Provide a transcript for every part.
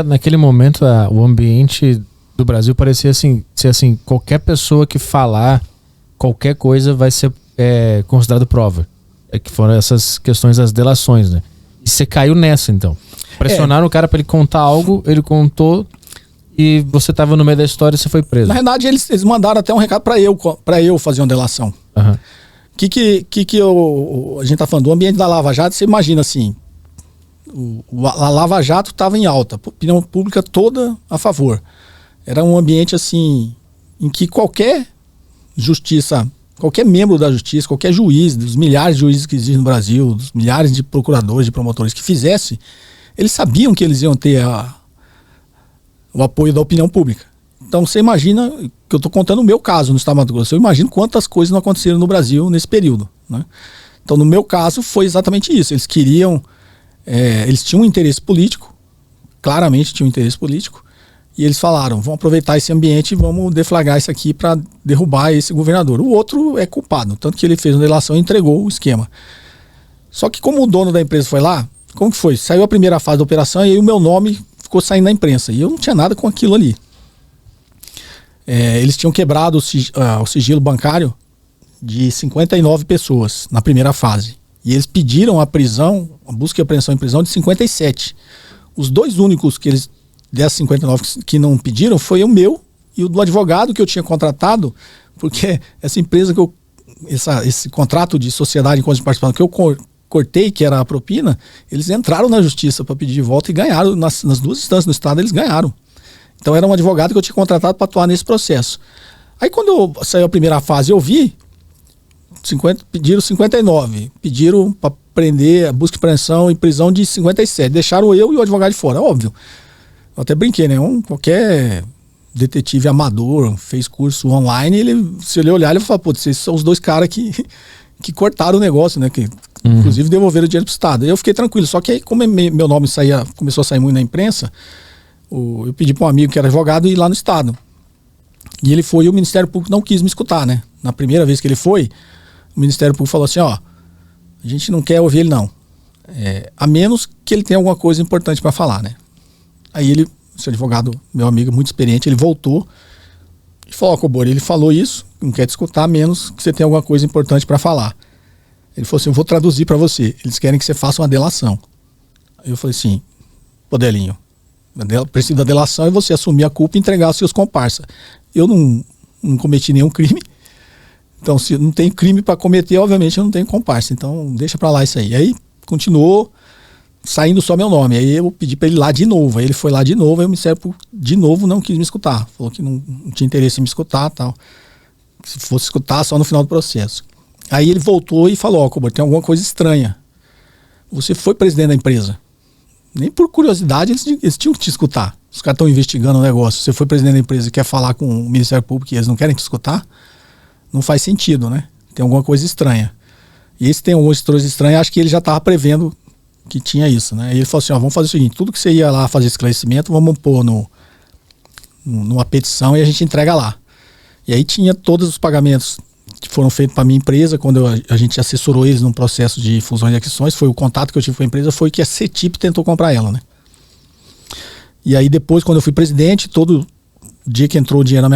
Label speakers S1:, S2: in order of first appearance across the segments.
S1: Naquele momento, o ambiente do Brasil parecia ser assim, qualquer pessoa que falar qualquer coisa vai ser considerado prova. Que foram essas questões das delações, né? E você caiu nessa, então. Pressionaram o cara pra ele contar algo, ele contou e você tava no meio da história e você foi preso.
S2: Na verdade, eles mandaram até um recado pra eu fazer uma delação.
S1: Uhum.
S2: A gente tá falando do ambiente da Lava Jato, você imagina assim, a Lava Jato estava em alta, a opinião pública toda a favor. Era um ambiente assim, em que qualquer membro da justiça, qualquer juiz, dos milhares de juízes que existem no Brasil, dos milhares de procuradores, de promotores que fizesse, eles sabiam que eles iam ter o apoio da opinião pública. Então você imagina, que eu estou contando o meu caso no estado do Mato Grosso, eu imagino quantas coisas não aconteceram no Brasil nesse período, né? Então no meu caso foi exatamente isso, eles tinham um interesse político, claramente tinham um interesse político, e eles falaram, vamos aproveitar esse ambiente e vamos deflagrar isso aqui para derrubar esse governador. O outro é culpado, tanto que ele fez uma delação e entregou o esquema. Só que como o dono da empresa foi lá, como que foi? Saiu a primeira fase da operação e aí o meu nome ficou saindo na imprensa. E eu não tinha nada com aquilo ali. Eles tinham quebrado o sigilo bancário de 59 pessoas na primeira fase. E eles pediram a busca e apreensão em prisão de 57. Os dois únicos que eles, dessas 59 que não pediram, foi o meu e o do advogado que eu tinha contratado, porque essa empresa esse contrato de sociedade em conta de participação que eu cortei, que era a propina, eles entraram na justiça para pedir de volta e ganharam, nas duas instâncias do estado eles ganharam. Então era um advogado que eu tinha contratado para atuar nesse processo. Aí quando saiu a primeira fase, eu vi, pediram 59, pediram para prender, a busca e apreensão em prisão de 57, deixaram eu e o advogado de fora, óbvio. Eu até brinquei, né? Qualquer detetive amador, fez curso online, se ele olhar, ele vai falar, pô, vocês são os dois caras que cortaram o negócio, né? Que inclusive devolveram o dinheiro pro Estado. Eu fiquei tranquilo, só que aí como meu nome começou a sair muito na imprensa, eu pedi para um amigo que era advogado ir lá no Estado. E ele foi e o Ministério Público não quis me escutar, né? Na primeira vez que ele foi, o Ministério Público falou assim, ó, a gente não quer ouvir ele não. A menos que ele tenha alguma coisa importante para falar, né? Aí esse advogado, meu amigo, muito experiente, ele voltou e falou, ó, Cobori, ele falou isso, não quer te escutar, a menos que você tenha alguma coisa importante para falar. Ele falou assim, eu vou traduzir para você, eles querem que você faça uma delação. Aí eu falei assim, pô, Delinho, preciso da delação e você assumir a culpa e entregar aos seus comparsas. Eu não cometi nenhum crime, então se não tem crime para cometer, obviamente eu não tenho comparsa, então deixa para lá isso aí. Aí continuou saindo só meu nome, aí eu pedi para ele ir lá de novo, aí ele foi lá de novo, aí o Ministério Público de novo não quis me escutar, falou que não tinha interesse em me escutar, tal. Se fosse escutar só no final do processo. Aí ele voltou e falou, ó, Cobori, tem alguma coisa estranha, você foi presidente da empresa, nem por curiosidade eles tinham que te escutar. Os caras estão investigando o negócio. Você foi presidente da empresa e quer falar com o Ministério Público e eles não querem te escutar? Não faz sentido, né? Tem alguma coisa estranha. E esse tem alguma coisa estranha, acho que ele já estava prevendo que tinha isso, né? E ele falou assim, ó, vamos fazer o seguinte, tudo que você ia lá fazer esclarecimento, vamos pôr numa petição e a gente entrega lá. E aí tinha todos os pagamentos que foram feitos para a minha empresa, quando a gente assessorou eles num processo de fusões e aquisições, foi o contato que eu tive com a empresa, foi que a CETIP tentou comprar ela, né? E aí depois, quando eu fui presidente, todo dia que entrou o dinheiro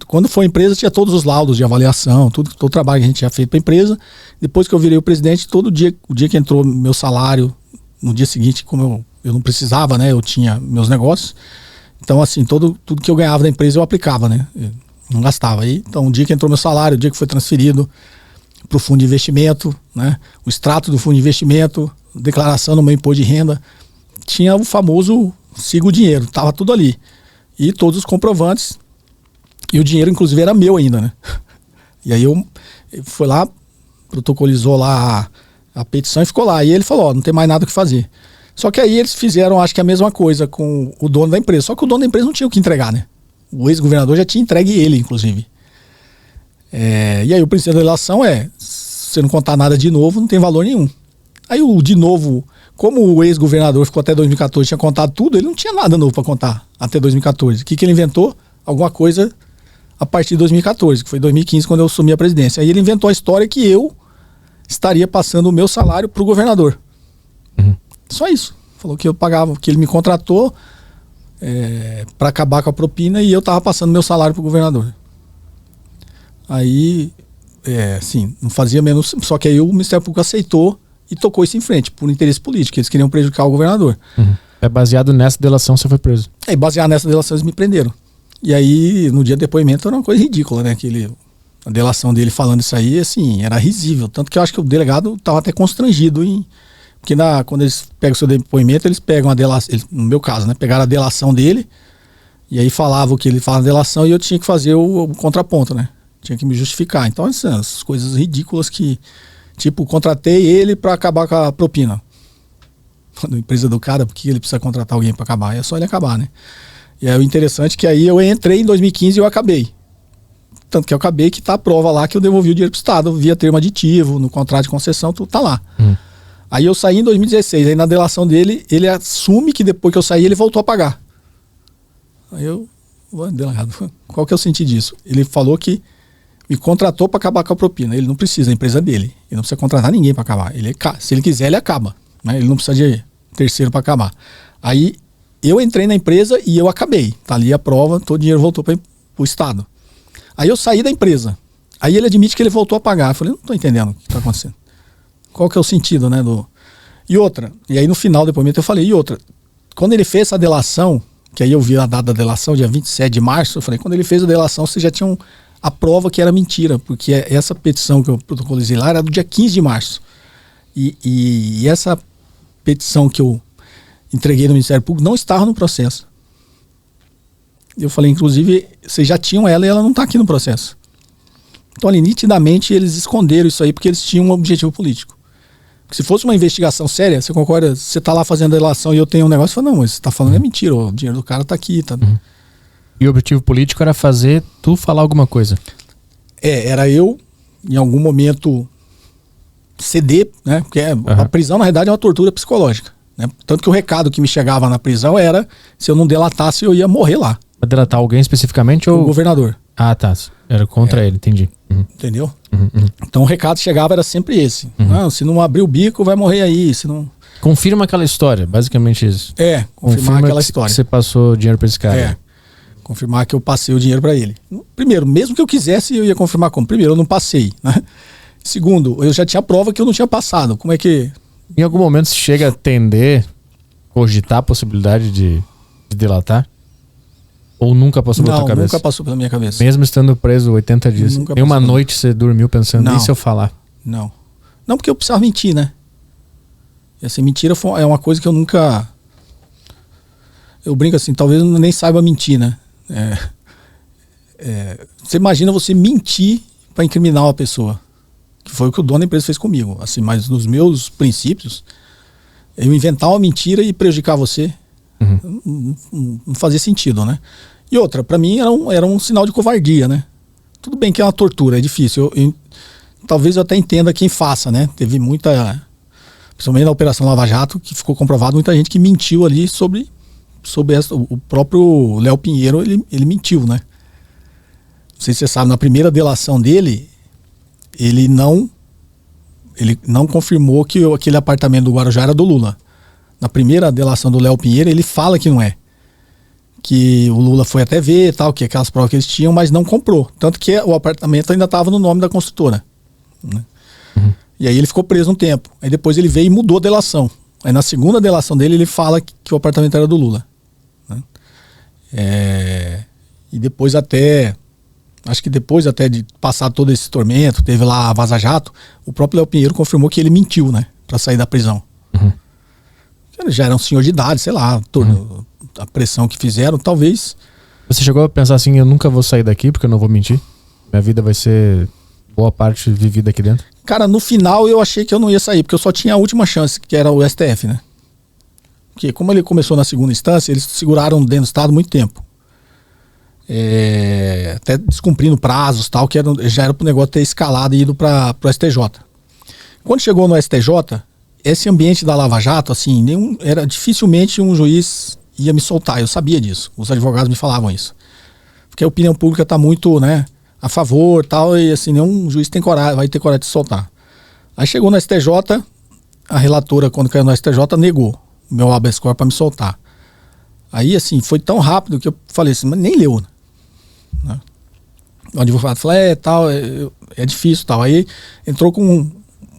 S2: quando foi empresa, tinha todos os laudos de avaliação, todo o trabalho que a gente tinha feito para a empresa. Depois que eu virei o presidente, o dia que entrou meu salário, no dia seguinte, como eu não precisava, né? Eu tinha meus negócios. Então, assim, tudo que eu ganhava da empresa eu aplicava, né? Eu não gastava. Aí, então, o dia que entrou meu salário, o dia que foi transferido para o fundo de investimento, né? O extrato do fundo de investimento, declaração no meu imposto de renda, tinha o famoso siga o dinheiro, tava tudo ali. E todos os comprovantes. E o dinheiro, inclusive, era meu ainda, né? E aí eu fui lá, protocolizou lá a petição e ficou lá. E ele falou, ó, não tem mais nada o que fazer. Só que aí eles fizeram, acho que a mesma coisa com o dono da empresa. Só que o dono da empresa não tinha o que entregar, né? O ex-governador já tinha entregue ele, inclusive. E aí o princípio da delação se você não contar nada de novo, não tem valor nenhum. Aí o de novo, como o ex-governador ficou até 2014, tinha contado tudo, ele não tinha nada novo para contar até 2014. O que ele inventou? Alguma coisa a partir de 2014, que foi 2015, quando eu assumi a presidência. Aí ele inventou a história que eu estaria passando o meu salário para o governador. Só isso. Falou que eu pagava, que ele me contratou para acabar com a propina, e eu tava passando meu salário pro governador. Aí, assim, não fazia menos. Só que aí o Ministério Público aceitou e tocou isso em frente, por interesse político. Eles queriam prejudicar o governador.
S1: Baseado nessa delação você foi preso.
S2: Aí, baseado nessa delação, eles me prenderam. E aí, no dia do depoimento, era uma coisa ridícula, né? A delação dele falando isso aí, assim, era risível. Tanto que eu acho que o delegado estava até constrangido porque quando eles pegam o seu depoimento, eles pegam a delação, no meu caso, né? Pegaram a delação dele, e aí falavam o que ele fala na delação, e eu tinha que fazer o contraponto, né? Tinha que me justificar. Então, essas coisas ridículas que, tipo, contratei ele para acabar com a propina. Na empresa do cara, porque ele precisa contratar alguém para acabar? É só ele acabar, né? E aí o interessante é que aí eu entrei em 2015 e eu acabei. Tanto que eu acabei que tá a prova lá que eu devolvi o dinheiro pro Estado, via termo aditivo, no contrato de concessão, tudo tá lá. Aí eu saí em 2016, aí na delação dele, ele assume que depois que eu saí, ele voltou a pagar. Aí delegado, qual que é o sentido disso? Ele falou que me contratou para acabar com a propina. Ele não precisa, a empresa dele. Ele não precisa contratar ninguém para acabar. Se ele quiser, ele acaba. Né? Ele não precisa de terceiro para acabar. Aí eu entrei na empresa e eu acabei. Tá ali a prova, todo o dinheiro voltou para o Estado. Aí eu saí da empresa. Aí ele admite que ele voltou a pagar. Eu falei, não estou entendendo o que está acontecendo. Qual que é o sentido, né? E aí no final do depoimento eu falei, quando ele fez essa delação, que aí eu vi a data da delação, dia 27 de março, eu falei, quando ele fez a delação, vocês já tinham a prova que era mentira, porque essa petição que eu protocolizei lá era do dia 15 de março. E essa petição que eu entreguei no Ministério Público não estava no processo. Eu falei, inclusive, vocês já tinham ela e ela não está aqui no processo. Então, ali, nitidamente, eles esconderam isso aí porque eles tinham um objetivo político. Porque se fosse uma investigação séria, você concorda? Você está lá fazendo a delação e eu tenho um negócio, você fala, não, mas você está falando é mentira, o dinheiro do cara está aqui. Tá...
S1: E o objetivo político era fazer tu falar alguma coisa? Era eu, em algum momento, ceder, né? Porque a prisão, na realidade, é uma tortura psicológica. Né? Tanto que o recado que me chegava na prisão era, se eu não delatasse, eu ia morrer lá. Pra delatar alguém especificamente?
S2: O governador.
S1: Ah, tá. Era contra ele, entendi.
S2: Entendeu? Então o recado chegava era sempre esse. Não, se não abrir o bico, vai morrer aí. Se não...
S1: Confirma aquela história, basicamente isso.
S2: Confirmar aquela história.
S1: Que você passou dinheiro pra esse cara.
S2: Confirmar que eu passei o dinheiro pra ele. Primeiro, mesmo que eu quisesse, eu ia confirmar como. Primeiro, eu não passei. Né? Segundo, eu já tinha prova que eu não tinha passado. Como é que...
S1: Em algum momento você chega a tender, cogitar a possibilidade de delatar? Ou nunca passou pela tua cabeça?
S2: Não, nunca passou pela minha cabeça.
S1: Mesmo estando preso 80 dias? Em uma noite você dormiu pensando, e se eu falar?
S2: Não. Não, porque eu precisava mentir, né? E assim, mentira é uma coisa que eu nunca... Eu brinco assim, talvez eu nem saiba mentir, né? Você imagina você mentir para incriminar uma pessoa. Que foi o que o dono da empresa fez comigo. Assim, mas nos meus princípios, eu inventar uma mentira e prejudicar você... Não fazia sentido, né? E outra, pra mim era um sinal de covardia, né? Tudo bem que é uma tortura, é difícil. Talvez eu até entenda quem faça, né? Teve muita, principalmente na Operação Lava Jato, que ficou comprovado muita gente que mentiu ali sobre o próprio Léo Pinheiro, ele mentiu, né? Não sei se você sabe, na primeira delação dele, ele não confirmou que aquele apartamento do Guarujá era do Lula. Na primeira delação do Léo Pinheiro, ele fala que não é. Que o Lula foi até ver, tal, que aquelas provas que eles tinham, mas não comprou. Tanto que o apartamento ainda estava no nome da construtora. Né? E aí ele ficou preso um tempo. Aí depois ele veio e mudou a delação. Aí na segunda delação dele, ele fala que o apartamento era do Lula. Né? E depois acho que depois até de passar todo esse tormento, teve lá a Vaza Jato, o próprio Léo Pinheiro confirmou que ele mentiu, né? Pra sair da prisão. Ele já era um senhor de idade, sei lá, a pressão que fizeram, talvez.
S1: Você chegou a pensar assim, eu nunca vou sair daqui porque eu não vou mentir? Minha vida vai ser boa parte vivida aqui dentro?
S2: Cara, no final eu achei que eu não ia sair, porque eu só tinha a última chance, que era o STF, né? Porque como ele começou na segunda instância, eles seguraram dentro do Estado muito tempo. Até descumprindo prazos, tal, que já era pro negócio ter escalado e ido pro STJ. Quando chegou no STJ, esse ambiente da Lava Jato, assim, dificilmente um juiz ia me soltar, eu sabia disso, os advogados me falavam isso. Porque a opinião pública está muito, né, a favor, tal, e assim, nenhum juiz vai ter coragem de soltar. Aí chegou no STJ, a relatora, quando caiu no STJ, negou o meu habeas corpus para me soltar. Aí, assim, foi tão rápido que eu falei assim, mas nem leu, né? O advogado falou, é difícil, tal. Aí entrou com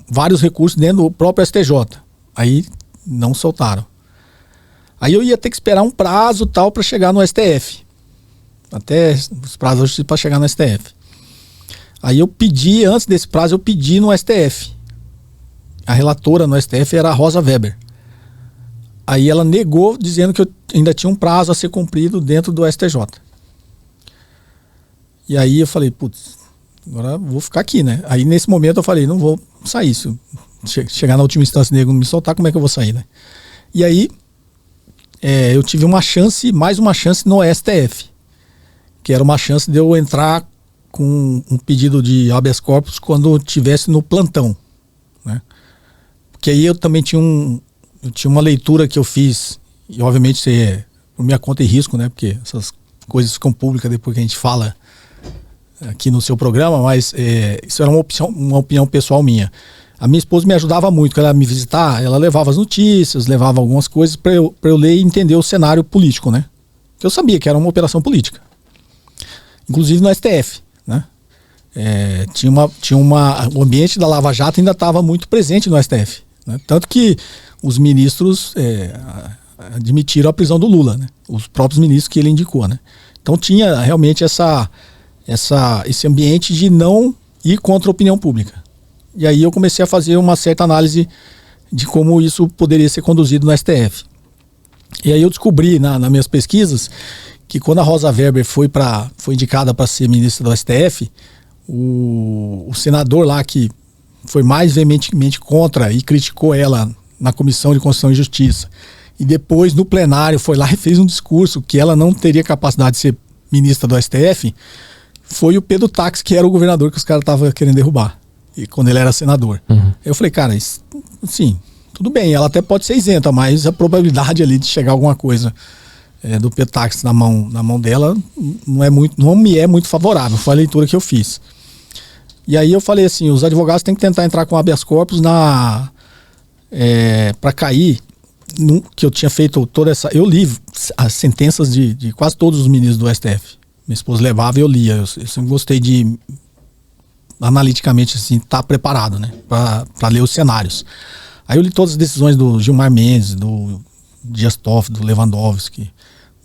S2: vários recursos dentro do próprio STJ. Aí não soltaram. Aí eu ia ter que esperar um prazo tal para chegar no STF. Até os prazos para chegar no STF. Aí eu pedi, antes desse prazo, eu pedi no STF. A relatora no STF era a Rosa Weber. Aí ela negou, dizendo que eu ainda tinha um prazo a ser cumprido dentro do STJ. E aí eu falei, putz, agora eu vou ficar aqui, né? Aí nesse momento eu falei, não vou sair. Se chegar na última instância e me soltar, como é que eu vou sair, né? E aí eu tive mais uma chance no STF, que era uma chance de eu entrar com um pedido de habeas corpus quando eu estivesse no plantão, né? Porque aí eu também tinha uma leitura que eu fiz, e obviamente isso é por minha conta e risco, né? Porque essas coisas ficam públicas depois que a gente fala aqui no seu programa, mas isso era uma opinião pessoal minha. A minha esposa me ajudava muito, quando ela me visitar, ela levava as notícias, levava algumas coisas para eu ler e entender o cenário político, né? Que eu sabia que era uma operação política. Inclusive no STF, né? O ambiente da Lava Jato ainda estava muito presente no STF, né? Tanto que os ministros admitiram a prisão do Lula, né? Os próprios ministros que ele indicou, né? Então tinha realmente esse ambiente de não ir contra a opinião pública. E aí eu comecei a fazer uma certa análise de como isso poderia ser conduzido no STF. E aí eu descobri nas minhas pesquisas que quando a Rosa Weber foi indicada para ser ministra do STF, o senador lá que foi mais veementemente contra e criticou ela na Comissão de Constituição e Justiça, e depois no plenário foi lá e fez um discurso que ela não teria capacidade de ser ministra do STF, foi o Pedro Táxi, que era o governador que os caras estavam querendo derrubar, e quando ele era senador. Uhum. Eu falei, cara, sim, tudo bem, ela até pode ser isenta, mas a probabilidade ali de chegar alguma coisa do Pedro Táxi na mão dela não me é muito favorável. Foi a leitura que eu fiz. E aí eu falei assim, os advogados têm que tentar entrar com habeas corpus para cair, que eu tinha feito toda essa... Eu li as sentenças de quase todos os ministros do STF. Minha esposa levava e eu lia. Eu sempre gostei de, analiticamente, assim, estar preparado, né, para ler os cenários. Aí eu li todas as decisões do Gilmar Mendes, do Dias Toffoli, do Lewandowski,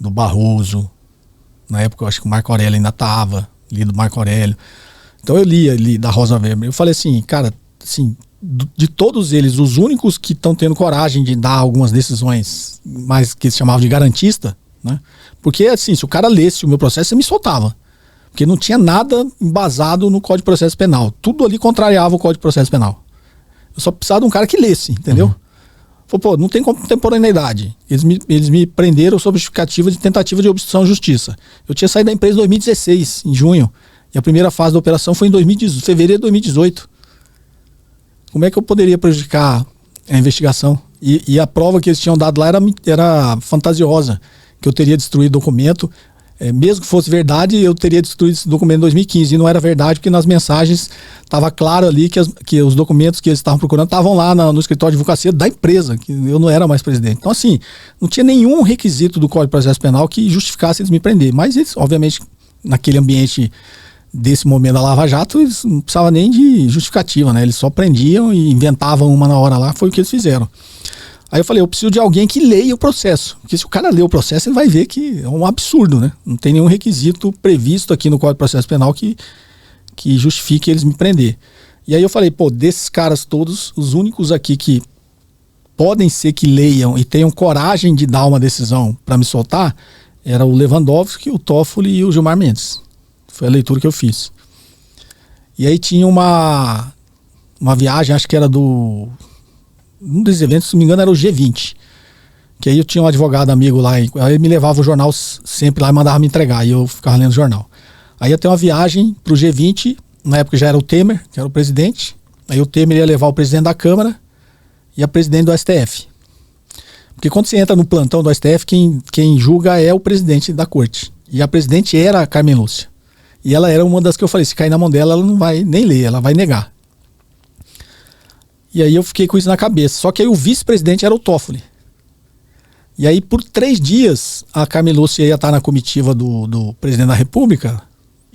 S2: do Barroso. Na época eu acho que o Marco Aurélio ainda estava, li do Marco Aurélio. Então eu li da Rosa Weber. Eu falei assim, cara, assim, de todos eles, os únicos que estão tendo coragem de dar algumas decisões mais que eles chamavam de garantista, né? Porque assim, se o cara lesse o meu processo, você me soltava. Porque não tinha nada embasado no Código de Processo Penal. Tudo ali contrariava o Código de Processo Penal. Eu só precisava de um cara que lesse, entendeu? Uhum. Falei, pô, não tem contemporaneidade. Eles me prenderam sob justificativa de tentativa de obstrução à justiça. Eu tinha saído da empresa em 2016, em junho. E a primeira fase da operação foi em fevereiro de 2018. Como é que eu poderia prejudicar a investigação? E a prova que eles tinham dado lá era fantasiosa, que eu teria destruído o documento. Mesmo que fosse verdade, eu teria destruído esse documento em 2015. E não era verdade, porque nas mensagens estava claro ali que os documentos que eles estavam procurando estavam lá no escritório de advocacia da empresa, que eu não era mais presidente. Então, assim, não tinha nenhum requisito do Código de Processo Penal que justificasse eles me prender. Mas eles, obviamente, naquele ambiente desse momento da Lava Jato, eles não precisavam nem de justificativa, né? Eles só prendiam e inventavam uma na hora lá, foi o que eles fizeram. Aí eu falei, eu preciso de alguém que leia o processo, porque se o cara ler o processo, ele vai ver que é um absurdo, né? Não tem nenhum requisito previsto aqui no Código de Processo Penal que justifique eles me prender. E aí eu falei, pô, desses caras todos, os únicos aqui que podem ser que leiam e tenham coragem de dar uma decisão para me soltar, era o Lewandowski, o Toffoli e o Gilmar Mendes. Foi a leitura que eu fiz. E aí tinha uma viagem, acho que era um desses eventos, se não me engano, era o G20. Que aí eu tinha um advogado amigo lá, aí ele me levava o jornal sempre lá e mandava me entregar, e eu ficava lendo o jornal. Aí ia ter uma viagem pro G20, na época já era o Temer, que era o presidente. Aí o Temer ia levar o presidente da Câmara e a presidente do STF. Porque quando você entra no plantão do STF, quem julga é o presidente da corte. E a presidente era a Carmen Lúcia. E ela era uma das que eu falei, se cair na mão dela, ela não vai nem ler, ela vai negar. E aí eu fiquei com isso na cabeça. Só que aí o vice-presidente era o Toffoli. E aí, por 3 dias, a Carmen Lúcia ia estar na comitiva do presidente da República,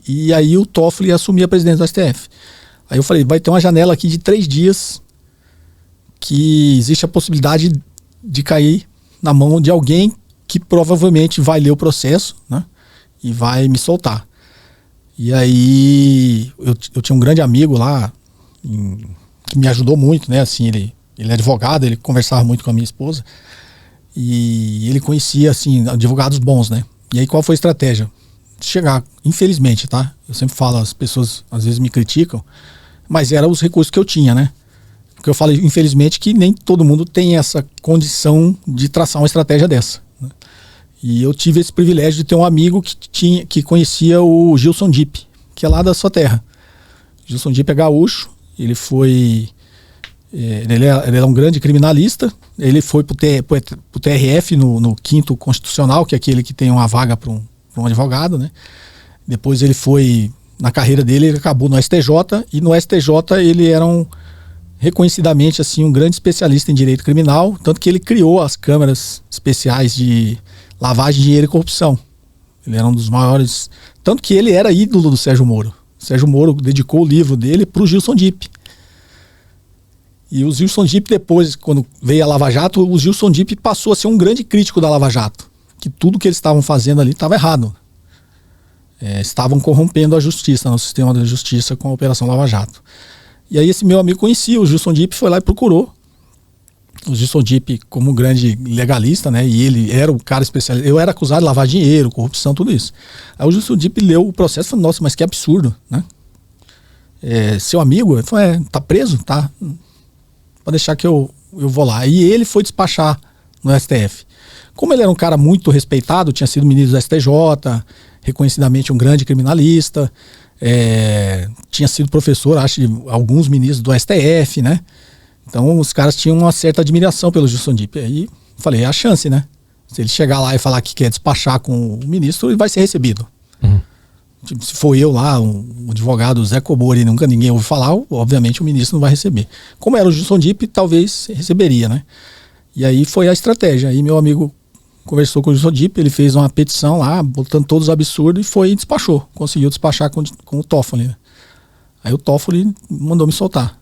S2: e aí o Toffoli ia assumir a presidência do STF. Aí eu falei, vai ter uma janela aqui de 3 dias que existe a possibilidade de cair na mão de alguém que provavelmente vai ler o processo, né, e vai me soltar. E aí eu tinha um grande amigo lá que me ajudou muito, né? Assim, ele é advogado, ele conversava muito com a minha esposa e ele conhecia, assim, advogados bons, né? E aí qual foi a estratégia? Chegar, infelizmente, tá? Eu sempre falo, as pessoas às vezes me criticam, mas eram os recursos que eu tinha, né? Porque eu falo, infelizmente, que nem todo mundo tem essa condição de traçar uma estratégia dessa, né? E eu tive esse privilégio de ter um amigo que conhecia o Gilson Dipp, que é lá da sua terra. Gilson Dipp é gaúcho, ele é um grande criminalista, ele foi pro TRF no 5º Constitucional, que é aquele que tem uma vaga para um advogado, né? Depois ele foi, na carreira dele, ele acabou no STJ, e no STJ ele era reconhecidamente assim, um grande especialista em direito criminal, tanto que ele criou as câmaras especiais de lavagem de dinheiro e corrupção. Ele era um dos maiores, tanto que ele era ídolo do Sérgio Moro. O Sérgio Moro dedicou o livro dele para o Gilson Dipp. E o Gilson Dipp, depois, quando veio a Lava Jato, o Gilson Dipp passou a ser um grande crítico da Lava Jato, que tudo que eles estavam fazendo ali estava errado. Estavam corrompendo a justiça, no sistema da justiça, com a Operação Lava Jato. E aí esse meu amigo conhecia o Gilson Dipp, foi lá e procurou o Gilson Dipp como um grande legalista, né? E ele era o cara especialista. Eu era acusado de lavar dinheiro, corrupção, tudo isso. Aí o Gilson Dipp leu o processo e falou, nossa, mas que absurdo, né? Seu amigo? Ele falou, tá preso? Tá. Pode deixar que eu vou lá. E ele foi despachar no STF. Como ele era um cara muito respeitado, tinha sido ministro do STJ, reconhecidamente um grande criminalista, tinha sido professor, acho, de alguns ministros do STF, né? Então os caras tinham uma certa admiração pelo Gilson Dipp. Aí falei, é a chance, né? Se ele chegar lá e falar que quer despachar com o ministro, ele vai ser recebido. Uhum. Tipo, se for eu lá, um advogado Zé Cobori, nunca ninguém ouve falar, obviamente o ministro não vai receber. Como era o Gilson Dipp, talvez receberia, né? E aí foi a estratégia. Aí meu amigo conversou com o Gilson Dipp, ele fez uma petição lá, botando todos os absurdos, e foi e despachou. Conseguiu despachar com o Toffoli, né? Aí o Toffoli mandou me soltar.